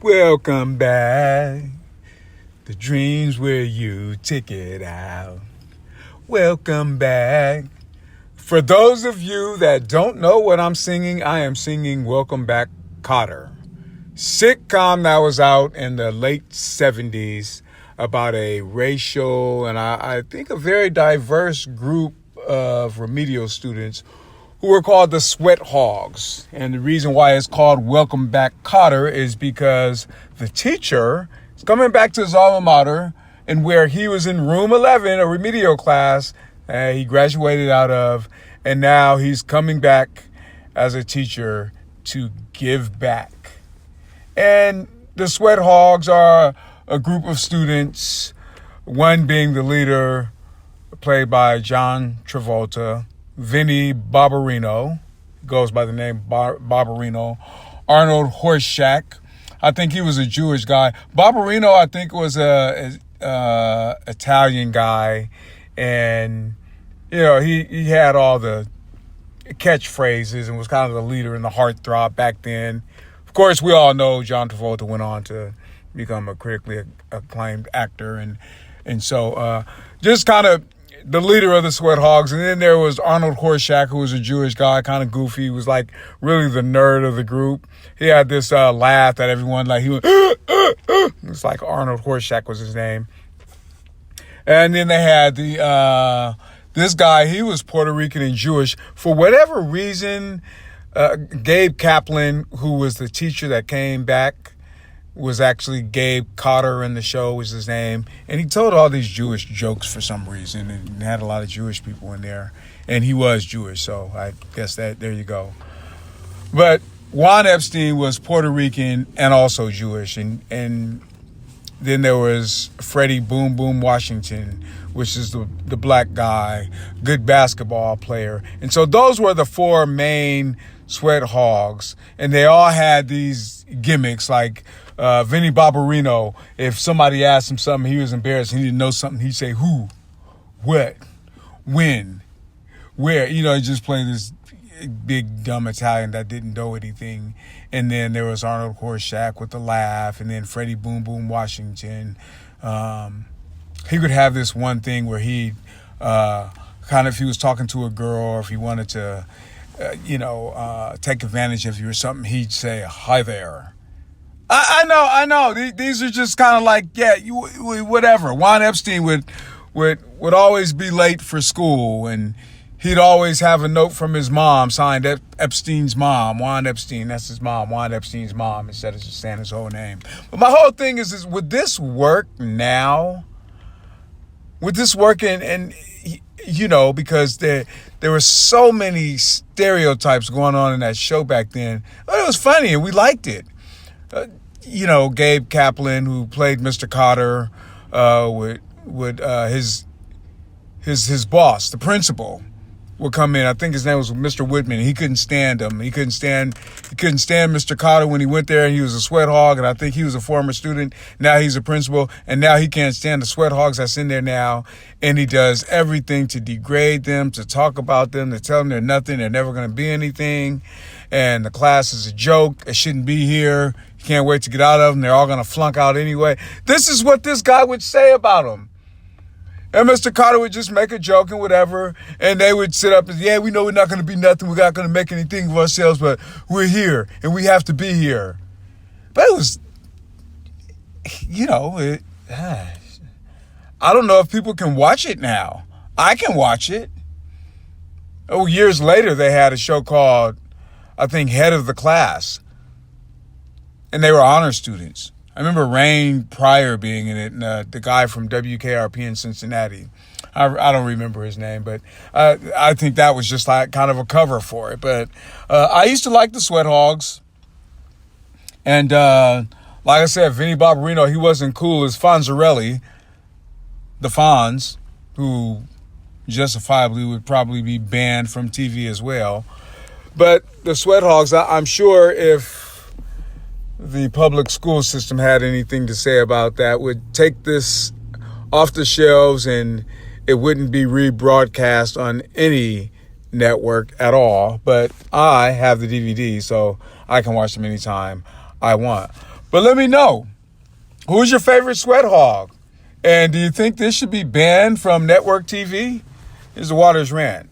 Welcome back. The dreams where you take it out. Welcome back. For those of you that don't know what I'm singing, I am singing Welcome Back, Kotter. Sitcom that was out in the late 70s about a racial and I think a very diverse group of remedial students who were called the Sweat Hogs. And the reason why it's called Welcome Back, Kotter is because the teacher is coming back to his alma mater, and where he was in room 11, a remedial class he graduated out of, and now he's coming back as a teacher to give back. And the Sweat Hogs are a group of students, one being the leader, played by John Travolta, Vinny Barbarino, goes by the name Barbarino, Arnold Horshack, I think he was a Jewish guy. Barbarino, I think, was a Italian guy, and he had all the catchphrases and was kind of the leader and the heartthrob back then. Of course, we all know John Travolta went on to become a critically acclaimed actor, and so just kind of the leader of the Sweat Hogs. And then there was Arnold Horshack, who was a Jewish guy, kind of goofy. He was like really the nerd of the group. He had this laugh that everyone he was. It's like Arnold Horshack was his name. And then they had this guy. He was Puerto Rican and Jewish. For whatever reason, Gabe Kaplan, who was the teacher that came back, was actually Gabe Kotter in the show was his name. And he told all these Jewish jokes for some reason and had a lot of Jewish people in there. And he was Jewish, so I guess there you go. But Juan Epstein was Puerto Rican and also Jewish. And then there was Freddie Boom Boom Washington, which is the black guy, good basketball player. And so those were the four main Sweat Hogs. And they all had these gimmicks like Vinny Barbarino. If somebody asked him something, he was embarrassed, he didn't know something, he'd say who, what, when, where. He just played this big dumb Italian that didn't know anything. And then there was Arnold Horshack with the laugh, and then Freddie Boom Boom Washington. He would have this one thing where he kind of, if he was talking to a girl or if he wanted to take advantage of you or something, he'd say, "Hi there." I know. These are just kind of like, whatever. Juan Epstein would always be late for school, and he'd always have a note from his mom signed Epstein's mom, Juan Epstein. That's his mom, Juan Epstein's mom, instead of just saying his whole name. But my whole thing is would this work now? Would this work because there were so many stereotypes going on in that show back then. But it was funny and we liked it. Gabe Kaplan, who played Mr. Kotter, would his boss, the principal, would come in. I think his name was Mr. Whitman. He couldn't stand him. He couldn't stand Mr. Kotter when he went there, and he was a Sweat Hog, and I think he was a former student. Now he's a principal, and now he can't stand the Sweat Hogs that's in there now, and he does everything to degrade them, to talk about them, to tell them they're nothing, they're never going to be anything, and the class is a joke, it shouldn't be here, you can't wait to get out of them, they're all going to flunk out anyway. This is what this guy would say about them. And Mr. Kotter would just make a joke and whatever, and they would sit up and, we know we're not going to be nothing, we're not going to make anything of ourselves, but we're here, and we have to be here. But it was, I don't know if people can watch it now. I can watch it. Years later, they had a show called, I think, Head of the Class, and they were honor students. I remember Rain Pryor being in it, and the guy from WKRP in Cincinnati. I don't remember his name, but I think that was just like kind of a cover for it. But I used to like the Sweat Hogs. And like I said, Vinny Barbarino, he wasn't cool as Fonzarelli, the Fonz, who justifiably would probably be banned from TV as well. But the Sweat Hogs, I'm sure if the public school system had anything to say about that, would take this off the shelves and it wouldn't be rebroadcast on any network at all. But I have the DVD, so I can watch them anytime I want. But let me know, who's your favorite sweat hog? And do you think this should be banned from network TV? Here's the Waters Rant.